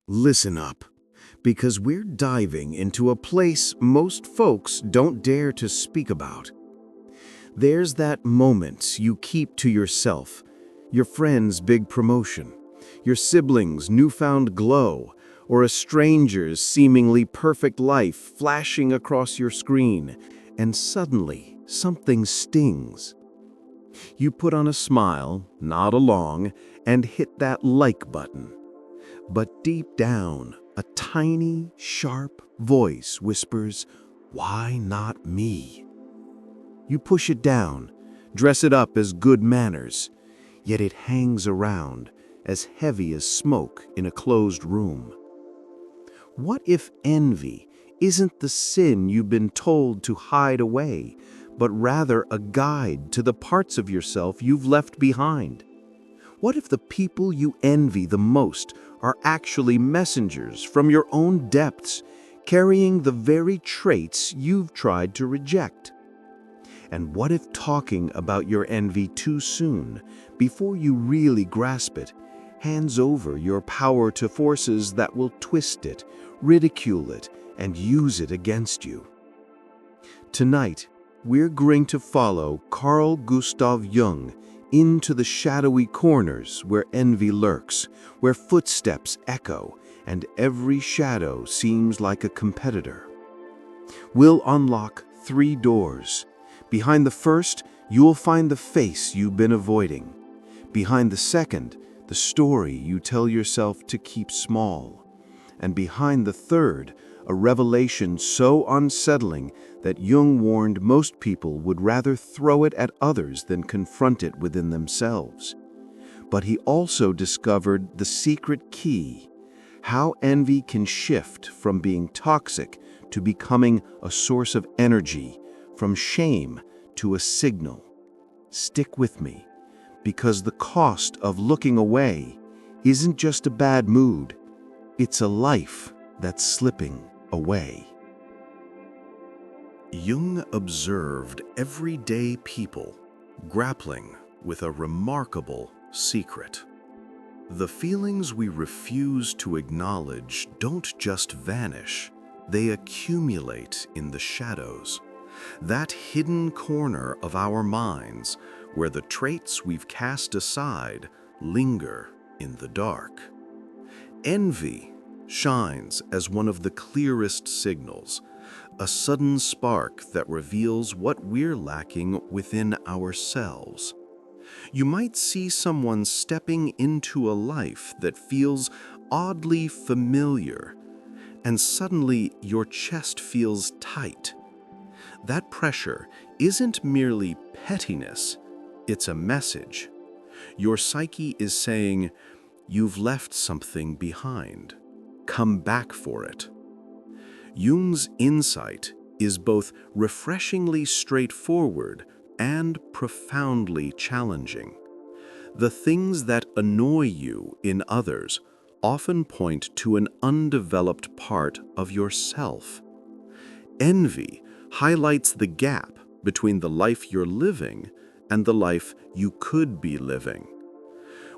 Listen up, because we're diving into a place most folks don't dare to speak about. There's that moment you keep to yourself, your friend's big promotion, your siblings' newfound glow, or a stranger's seemingly perfect life flashing across your screen, and suddenly something stings. You put on a smile, nod along, and hit that like button. But deep down, a tiny, sharp voice whispers, "Why not me?" You push it down, dress it up as good manners, yet it hangs around, as heavy as smoke in a closed room. What if envy isn't the sin you've been told to hide away, but rather a guide to the parts of yourself you've left behind? What if the people you envy the most are actually messengers from your own depths, carrying the very traits you've tried to reject? And what if talking about your envy too soon, before you really grasp it, hands over your power to forces that will twist it, ridicule it, and use it against you? Tonight, we're going to follow Carl Gustav Jung into the shadowy corners where envy lurks, where footsteps echo, and every shadow seems like a competitor. We'll unlock 3 doors. Behind the first, you'll find the face you've been avoiding. Behind the second, the story you tell yourself to keep small. And behind the third, a revelation so unsettling that Jung warned most people would rather throw it at others than confront it within themselves. But he also discovered the secret key: how envy can shift from being toxic to becoming a source of energy, from shame to a signal. Stick with me, because the cost of looking away isn't just a bad mood, it's a life that's slipping away. Jung observed everyday people grappling with a remarkable secret. The feelings we refuse to acknowledge don't just vanish, they accumulate in the shadows. That hidden corner of our minds where the traits we've cast aside linger in the dark. Envy shines as one of the clearest signals, a sudden spark that reveals what we're lacking within ourselves. You might see someone stepping into a life that feels oddly familiar, and suddenly your chest feels tight. That pressure isn't merely pettiness, it's a message. Your psyche is saying, "You've left something behind. Come back for it." Jung's insight is both refreshingly straightforward and profoundly challenging. The things that annoy you in others often point to an undeveloped part of yourself. Envy highlights the gap between the life you're living and the life you could be living.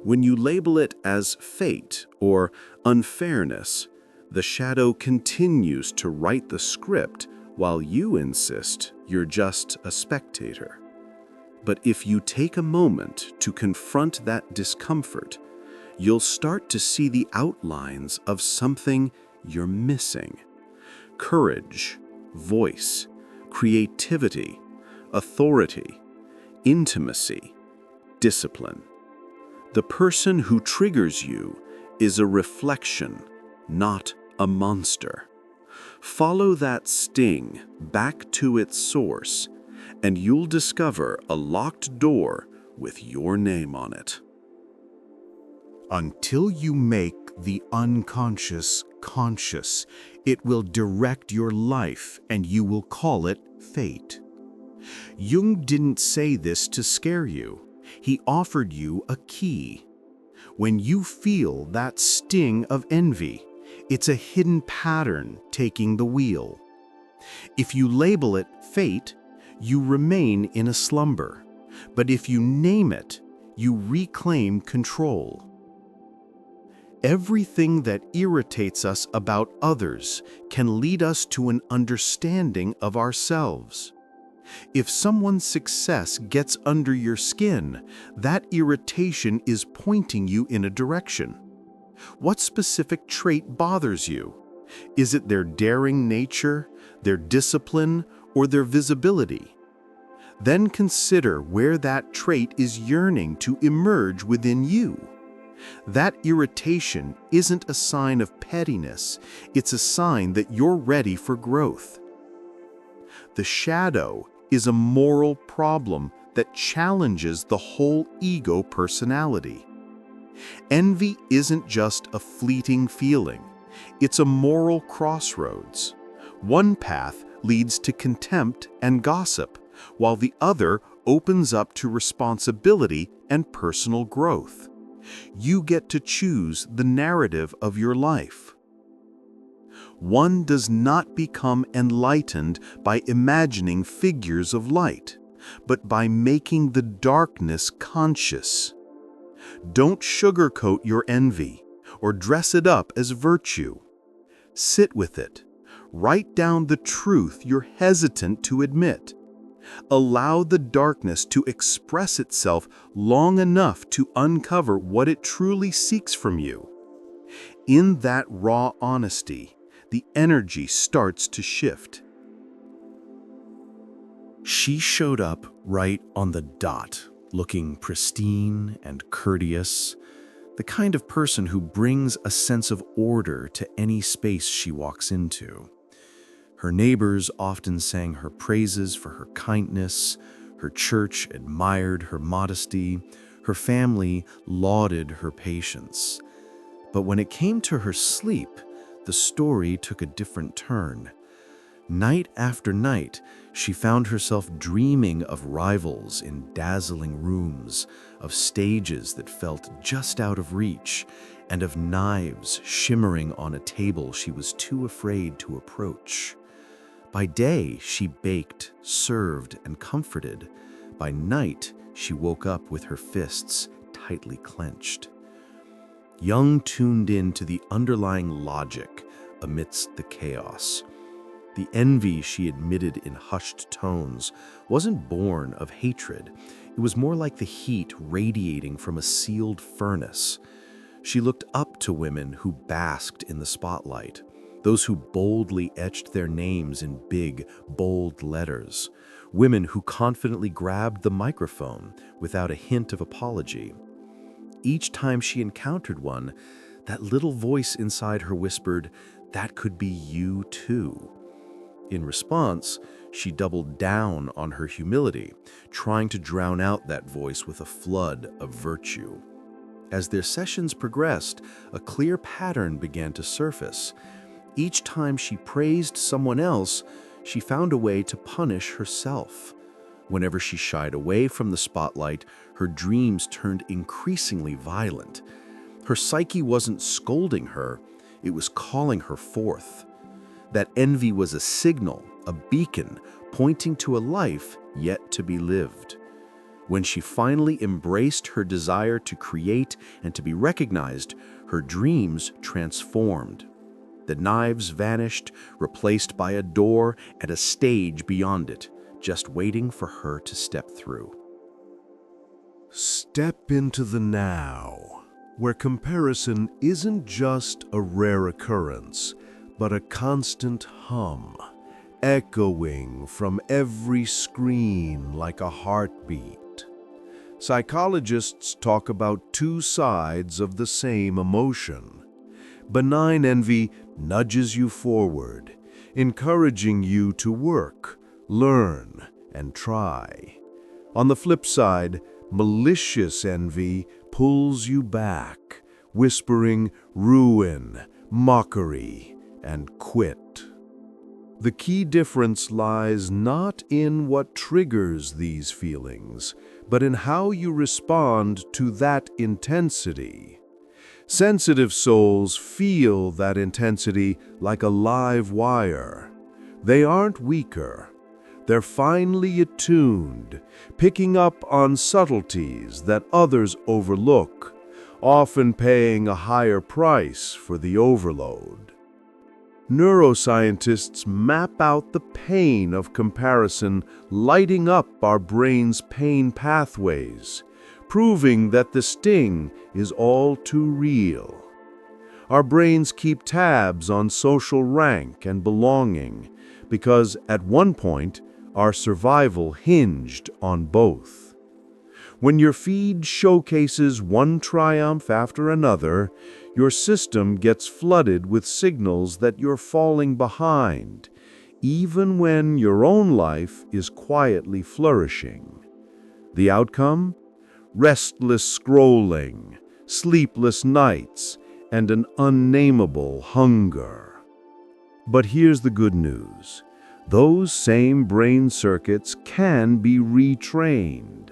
When you label it as fate or unfairness, the shadow continues to write the script while you insist you're just a spectator. But if you take a moment to confront that discomfort, you'll start to see the outlines of something you're missing: courage, voice, creativity, authority, intimacy, discipline. The person who triggers you is a reflection, not a monster. Follow that sting back to its source, and you'll discover a locked door with your name on it. Until you make the unconscious conscious, it will direct your life and you will call it fate. Jung didn't say this to scare you. He offered you a key. When you feel that sting of envy, it's a hidden pattern taking the wheel. If you label it fate, you remain in a slumber. But if you name it, you reclaim control. Everything that irritates us about others can lead us to an understanding of ourselves. If someone's success gets under your skin, that irritation is pointing you in a direction. What specific trait bothers you? Is it their daring nature, their discipline, or their visibility? Then consider where that trait is yearning to emerge within you. That irritation isn't a sign of pettiness, it's a sign that you're ready for growth. The shadow is a moral problem that challenges the whole ego personality. Envy isn't just a fleeting feeling, it's a moral crossroads. One path leads to contempt and gossip, while the other opens up to responsibility and personal growth. You get to choose the narrative of your life. One does not become enlightened by imagining figures of light, but by making the darkness conscious. Don't sugarcoat your envy or dress it up as virtue. Sit with it. Write down the truth you're hesitant to admit. Allow the darkness to express itself long enough to uncover what it truly seeks from you. In that raw honesty, the energy starts to shift. She showed up right on the dot, looking pristine and courteous, the kind of person who brings a sense of order to any space she walks into. Her neighbors often sang her praises for her kindness, her church admired her modesty, her family lauded her patience. But when it came to her sleep, the story took a different turn. Night after night, she found herself dreaming of rivals in dazzling rooms, of stages that felt just out of reach, and of knives shimmering on a table she was too afraid to approach. By day, she baked, served, and comforted. By night, she woke up with her fists tightly clenched. Jung tuned in to the underlying logic amidst the chaos. The envy she admitted in hushed tones wasn't born of hatred. It was more like the heat radiating from a sealed furnace. She looked up to women who basked in the spotlight, those who boldly etched their names in big, bold letters, women who confidently grabbed the microphone without a hint of apology. Each time she encountered one, that little voice inside her whispered, "That could be you too." In response, she doubled down on her humility, trying to drown out that voice with a flood of virtue. As their sessions progressed, a clear pattern began to surface. Each time she praised someone else, she found a way to punish herself. Whenever she shied away from the spotlight, her dreams turned increasingly violent. Her psyche wasn't scolding her, it was calling her forth. That envy was a signal, a beacon, pointing to a life yet to be lived. When she finally embraced her desire to create and to be recognized, her dreams transformed. The knives vanished, replaced by a door and a stage beyond it, just waiting for her to step through. Step into the now, where comparison isn't just a rare occurrence, but a constant hum, echoing from every screen like a heartbeat. Psychologists talk about two sides of the same emotion. Benign envy nudges you forward, encouraging you to work, learn, and try. On the flip side, malicious envy pulls you back, whispering ruin, mockery, and quit. The key difference lies not in what triggers these feelings, but in how you respond to that intensity. Sensitive souls feel that intensity like a live wire. They aren't weaker. They're finely attuned, picking up on subtleties that others overlook, often paying a higher price for the overload. Neuroscientists map out the pain of comparison, lighting up our brain's pain pathways, proving that the sting is all too real. Our brains keep tabs on social rank and belonging because at one point our survival hinged on both. When your feed showcases one triumph after another, your system gets flooded with signals that you're falling behind, even when your own life is quietly flourishing. The outcome? Restless scrolling, sleepless nights, and an unnameable hunger. But here's the good news. Those same brain circuits can be retrained.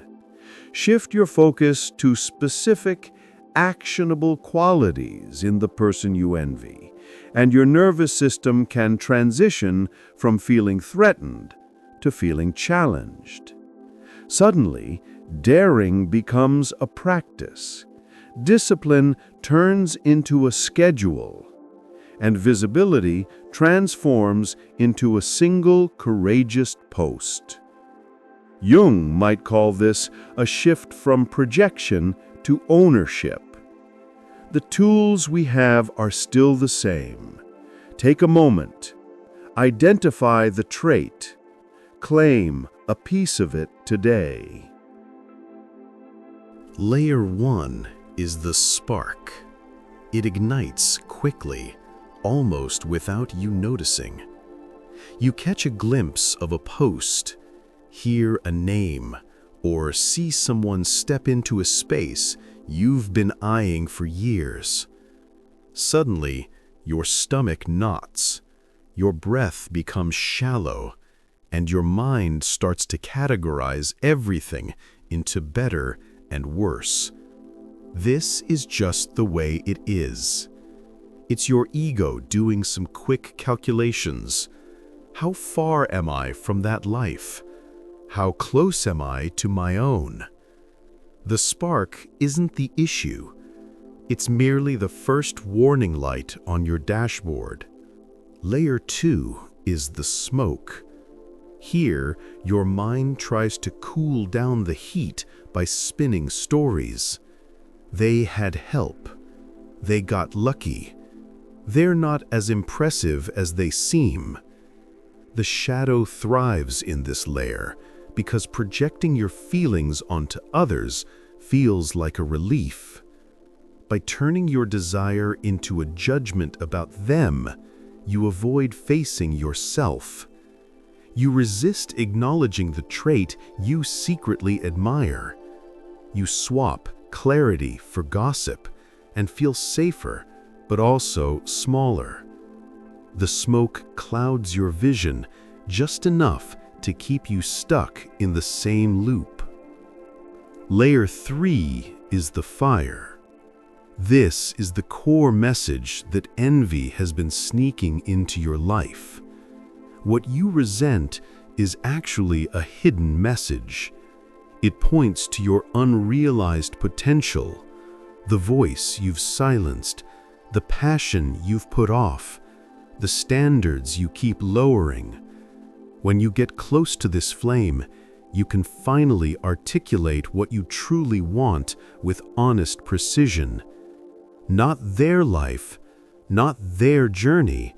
Shift your focus to specific, actionable qualities in the person you envy, and your nervous system can transition from feeling threatened to feeling challenged. Suddenly, daring becomes a practice. Discipline turns into a schedule, and visibility transforms into a single courageous post. Jung might call this a shift from projection to ownership. The tools we have are still the same. Take a moment. Identify the trait. Claim a piece of it today. Layer 1 is the spark. It ignites quickly, almost without you noticing. You catch a glimpse of a post, hear a name, or see someone step into a space you've been eyeing for years. Suddenly, your stomach knots, your breath becomes shallow, and your mind starts to categorize everything into better and worse. This is just the way it is. It's your ego doing some quick calculations. How far am I from that life? How close am I to my own? The spark isn't the issue. It's merely the first warning light on your dashboard. Layer 2 is the smoke. Here, your mind tries to cool down the heat by spinning stories. They had help. They got lucky. They're not as impressive as they seem. The shadow thrives in this layer because projecting your feelings onto others feels like a relief. By turning your desire into a judgment about them, you avoid facing yourself. You resist acknowledging the trait you secretly admire. You swap clarity for gossip and feel safer, but also smaller. The smoke clouds your vision just enough to keep you stuck in the same loop. Layer 3 is the fire. This is the core message that envy has been sneaking into your life. What you resent is actually a hidden message. It points to your unrealized potential, the voice you've silenced, the passion you've put off, the standards you keep lowering. When you get close to this flame, you can finally articulate what you truly want with honest precision. Not their life, not their journey,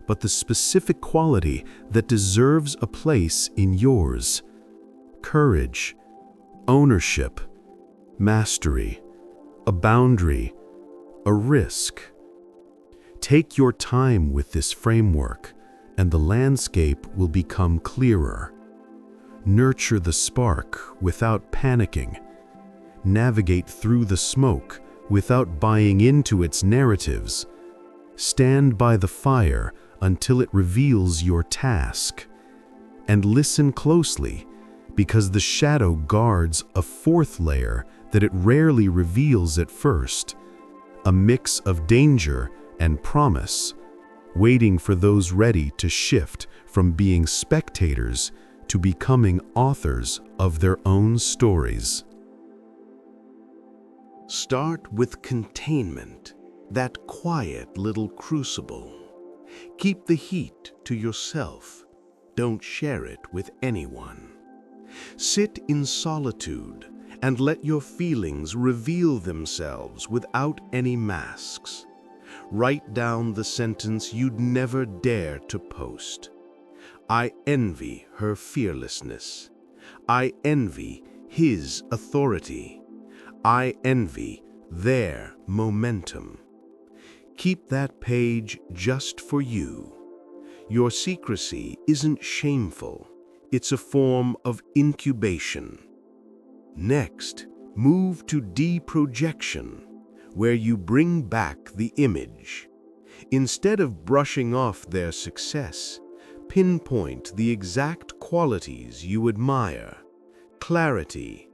but the specific quality that deserves a place in yours. Courage, ownership, mastery, a boundary, a risk. Take your time with this framework, and the landscape will become clearer. Nurture the spark without panicking. Navigate through the smoke without buying into its narratives. Stand by the fire until it reveals your task. And listen closely, because the shadow guards a fourth layer that it rarely reveals at first, a mix of danger and promise, waiting for those ready to shift from being spectators to becoming authors of their own stories. Start with containment, that quiet little crucible. Keep the heat to yourself. Don't share it with anyone. Sit in solitude and let your feelings reveal themselves without any masks. Write down the sentence you'd never dare to post. I envy her fearlessness. I envy his authority. I envy their momentum. Keep that page just for you. Your secrecy isn't shameful. It's a form of incubation. Next, move to deprojection, where you bring back the image. Instead of brushing off their success, pinpoint the exact qualities you admire: clarity,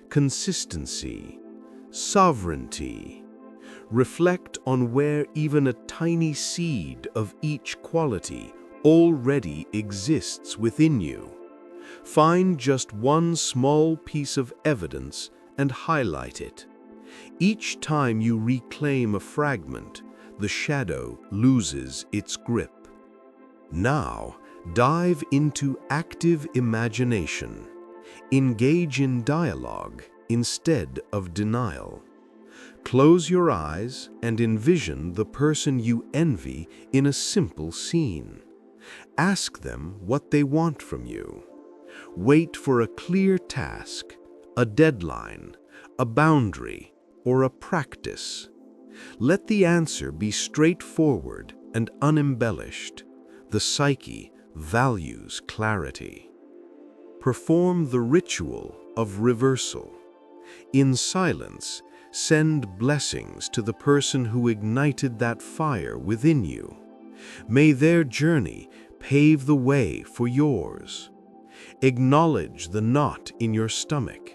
consistency, sovereignty. Reflect on where even a tiny seed of each quality already exists within you. Find just one small piece of evidence and highlight it. Each time you reclaim a fragment, the shadow loses its grip. Now, dive into active imagination. Engage in dialogue instead of denial. Close your eyes and envision the person you envy in a simple scene. Ask them what they want from you. Wait for a clear task, a deadline, a boundary, or a practice. Let the answer be straightforward and unembellished. The psyche values clarity. Perform the ritual of reversal. In silence, send blessings to the person who ignited that fire within you. May their journey pave the way for yours. Acknowledge the knot in your stomach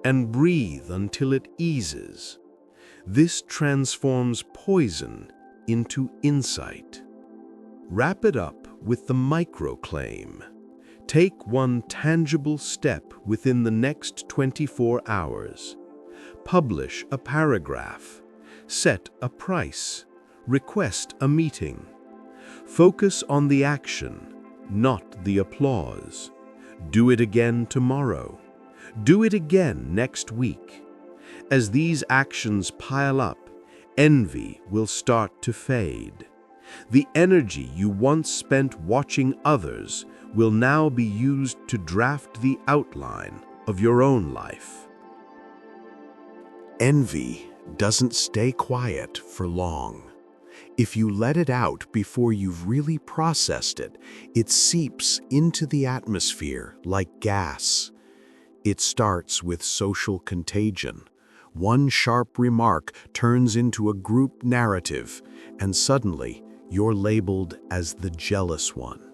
and breathe until it eases. This transforms poison into insight. Wrap it up with the microclaim. Take one tangible step within the next 24 hours. Publish a paragraph. Set a price. Request a meeting. Focus on the action, not the applause. Do it again tomorrow. Do it again next week. As these actions pile up, envy will start to fade. The energy you once spent watching others will now be used to draft the outline of your own life. Envy doesn't stay quiet for long. If you let it out before you've really processed it, it seeps into the atmosphere like gas. It starts with social contagion. One sharp remark turns into a group narrative, and suddenly you're labeled as the jealous one.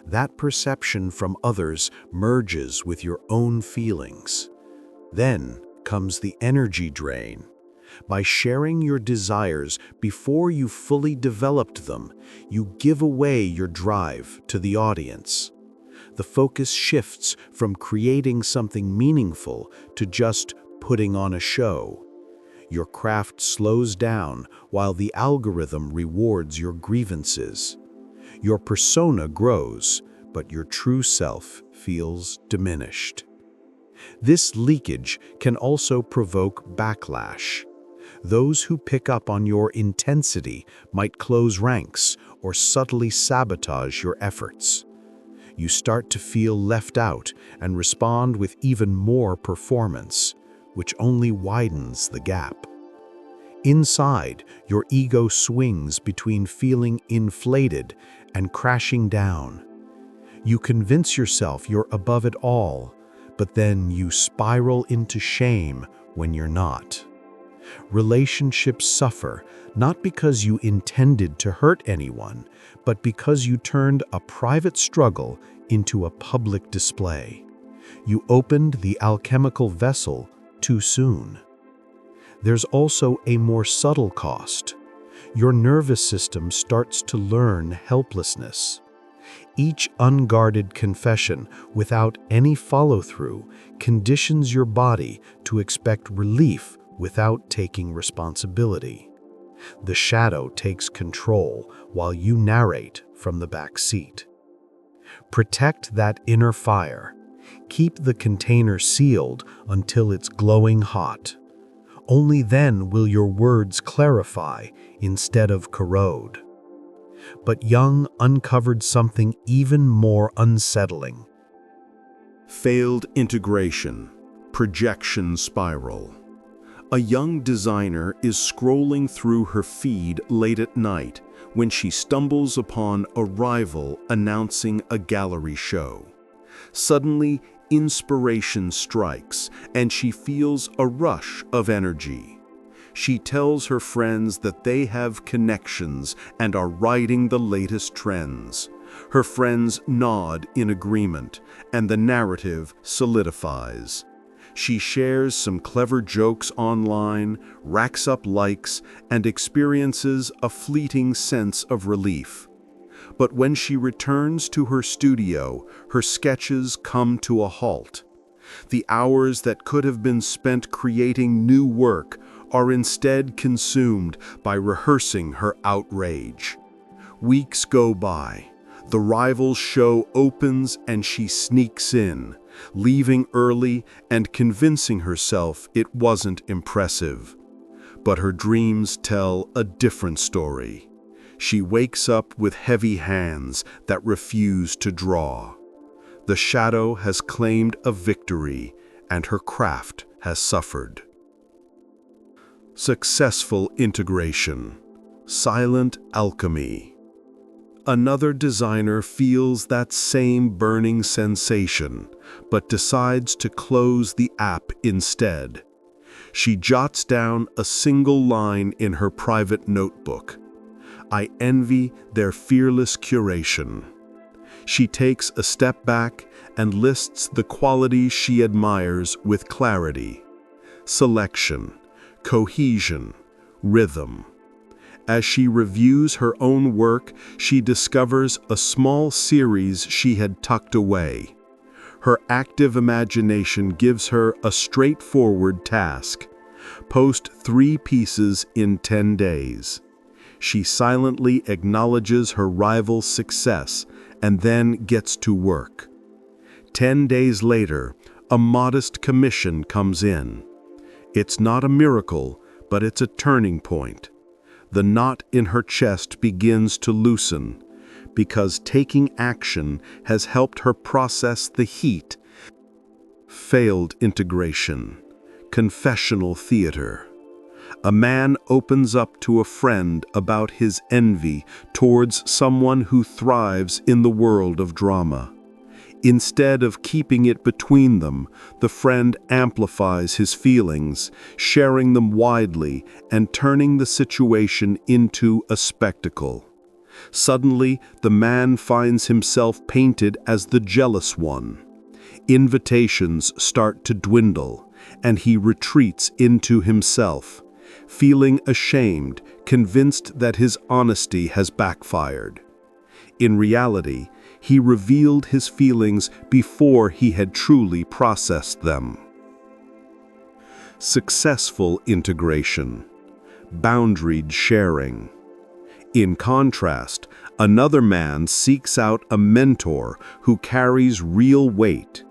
That perception from others merges with your own feelings. Then comes the energy drain. By sharing your desires before you fully developed them, you give away your drive to the audience. The focus shifts from creating something meaningful to just putting on a show. Your craft slows down while the algorithm rewards your grievances. Your persona grows, but your true self feels diminished. This leakage can also provoke backlash. Those who pick up on your intensity might close ranks or subtly sabotage your efforts. You start to feel left out and respond with even more performance, which only widens the gap. Inside, your ego swings between feeling inflated and crashing down. You convince yourself you're above it all, but then you spiral into shame when you're not. Relationships suffer not because you intended to hurt anyone, but because you turned a private struggle into a public display. You opened the alchemical vessel too soon. There's also a more subtle cost. Your nervous system starts to learn helplessness. Each unguarded confession without any follow-through conditions your body to expect relief without taking responsibility. The shadow takes control while you narrate from the back seat. Protect that inner fire. Keep the container sealed until it's glowing hot. Only then will your words clarify instead of corrode. But Jung uncovered something even more unsettling. Failed integration, projection spiral. A young designer is scrolling through her feed late at night when she stumbles upon a rival announcing a gallery show. Suddenly, inspiration strikes, and she feels a rush of energy. She tells her friends that they have connections and are riding the latest trends. Her friends nod in agreement, and the narrative solidifies. She shares some clever jokes online, racks up likes, and experiences a fleeting sense of relief. But when she returns to her studio, her sketches come to a halt. The hours that could have been spent creating new work are instead consumed by rehearsing her outrage. Weeks go by. The rival's show opens and she sneaks in, leaving early and convincing herself it wasn't impressive. But her dreams tell a different story. She wakes up with heavy hands that refuse to draw. The shadow has claimed a victory, and her craft has suffered. Successful integration. Silent alchemy. Another designer feels that same burning sensation, but decides to close the app instead. She jots down a single line in her private notebook. "I envy their fearless curation." She takes a step back and lists the qualities she admires with clarity: selection, cohesion, rhythm. As she reviews her own work, she discovers a small series she had tucked away. Her active imagination gives her a straightforward task: post 3 pieces in 10 days. She silently acknowledges her rival's success and then gets to work. 10 days later, a modest commission comes in. It's not a miracle, but it's a turning point. The knot in her chest begins to loosen, because taking action has helped her process the heat. Failed integration. Confessional theater. A man opens up to a friend about his envy towards someone who thrives in the world of drama. Instead of keeping it between them, the friend amplifies his feelings, sharing them widely and turning the situation into a spectacle. Suddenly, the man finds himself painted as the jealous one. Invitations start to dwindle, and he retreats into himself, feeling ashamed, convinced that his honesty has backfired. In reality, he revealed his feelings before he had truly processed them. Successful integration. Boundaried sharing. In contrast, another man seeks out a mentor who carries real weight.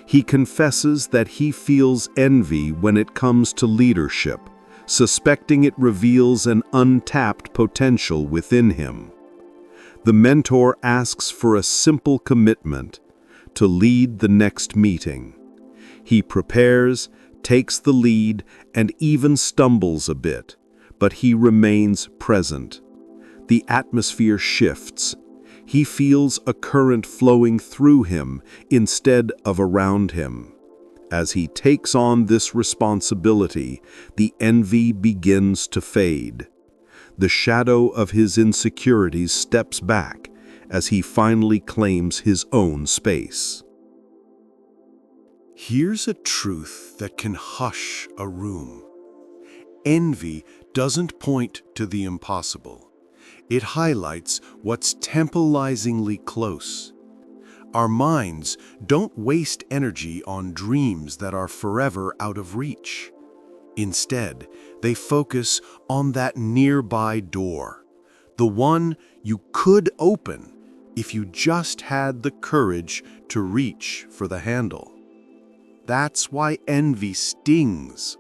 He confesses that he feels envy when it comes to leadership, suspecting it reveals an untapped potential within him. The mentor asks for a simple commitment: to lead the next meeting. He prepares, takes the lead, and even stumbles a bit, but he remains present. The atmosphere shifts. He feels a current flowing through him instead of around him. As he takes on this responsibility, the envy begins to fade. The shadow of his insecurities steps back as he finally claims his own space. Here's a truth that can hush a room. Envy doesn't point to the impossible. It highlights what's tantalizingly close. Our minds don't waste energy on dreams that are forever out of reach. Instead, they focus on that nearby door, the one you could open if you just had the courage to reach for the handle. That's why envy stings.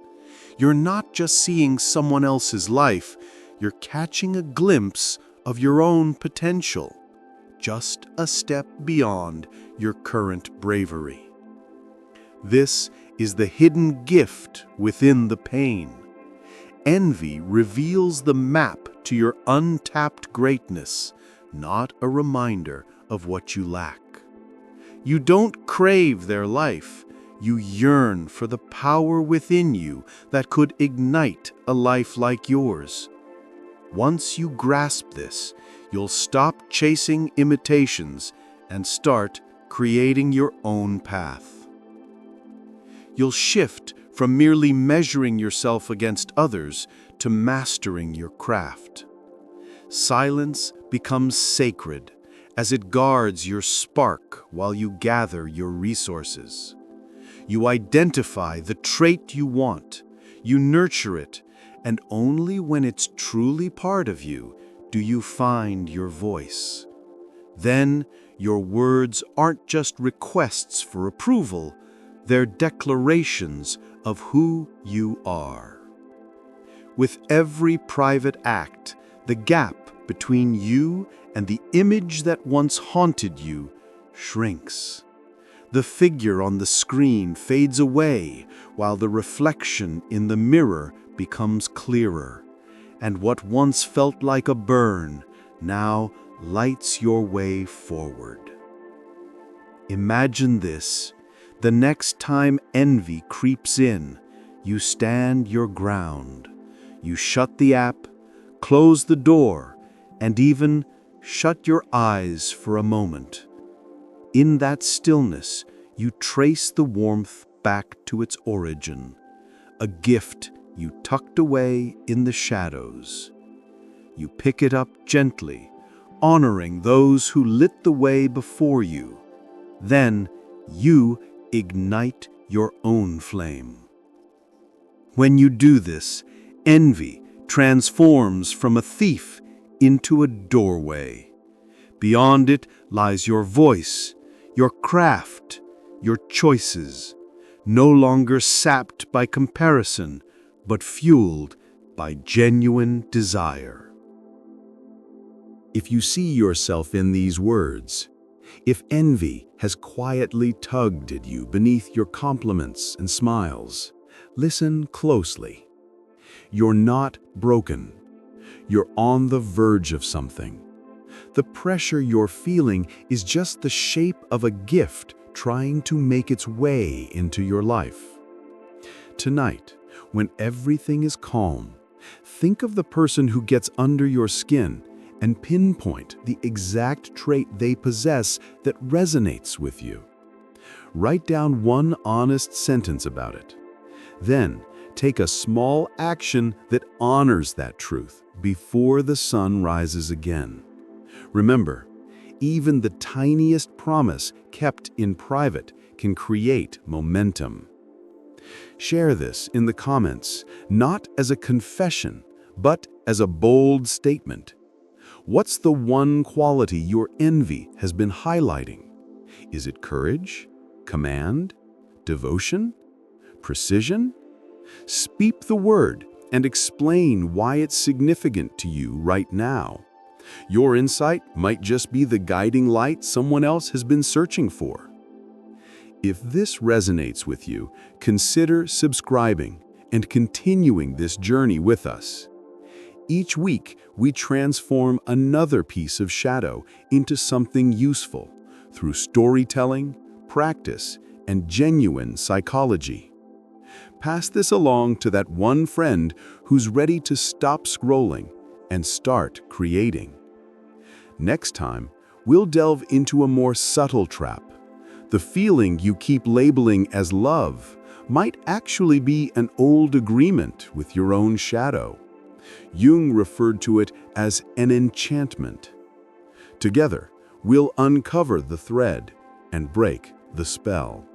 You're not just seeing someone else's life, you're catching a glimpse of your own potential, just a step beyond your current bravery. This is the hidden gift within the pain. Envy reveals the map to your untapped greatness, not a reminder of what you lack. You don't crave their life, you yearn for the power within you that could ignite a life like yours. Once you grasp this, you'll stop chasing imitations and start creating your own path. You'll shift from merely measuring yourself against others to mastering your craft. Silence becomes sacred as it guards your spark while you gather your resources. You identify the trait you want, you nurture it, and only when it's truly part of you do you find your voice. Then your words aren't just requests for approval, they're declarations of who you are. With every private act, the gap between you and the image that once haunted you shrinks. The figure on the screen fades away while the reflection in the mirror becomes clearer, and what once felt like a burn now lights your way forward. Imagine this: the next time envy creeps in, you stand your ground. You shut the app, close the door, and even shut your eyes for a moment. In that stillness, you trace the warmth back to its origin, a gift you tucked away in the shadows. You pick it up gently, honoring those who lit the way before you. Then you ignite your own flame. When you do this, envy transforms from a thief into a doorway. Beyond it lies your voice, your craft, your choices, no longer sapped by comparison, but fueled by genuine desire. If you see yourself in these words, if envy has quietly tugged at you beneath your compliments and smiles, listen closely. You're not broken. You're on the verge of something. The pressure you're feeling is just the shape of a gift trying to make its way into your life. Tonight, when everything is calm, think of the person who gets under your skin and pinpoint the exact trait they possess that resonates with you. Write down one honest sentence about it. Then, take a small action that honors that truth before the sun rises again. Remember, even the tiniest promise kept in private can create momentum. Share this in the comments, not as a confession, but as a bold statement. What's the one quality your envy has been highlighting? Is it courage, command, devotion, precision? Speak the word and explain why it's significant to you right now. Your insight might just be the guiding light someone else has been searching for. If this resonates with you, consider subscribing and continuing this journey with us. Each week, we transform another piece of shadow into something useful through storytelling, practice, and genuine psychology. Pass this along to that one friend who's ready to stop scrolling and start creating. Next time, we'll delve into a more subtle trap. The feeling you keep labeling as love might actually be an old agreement with your own shadow. Jung referred to it as an enchantment. Together, we'll uncover the thread and break the spell.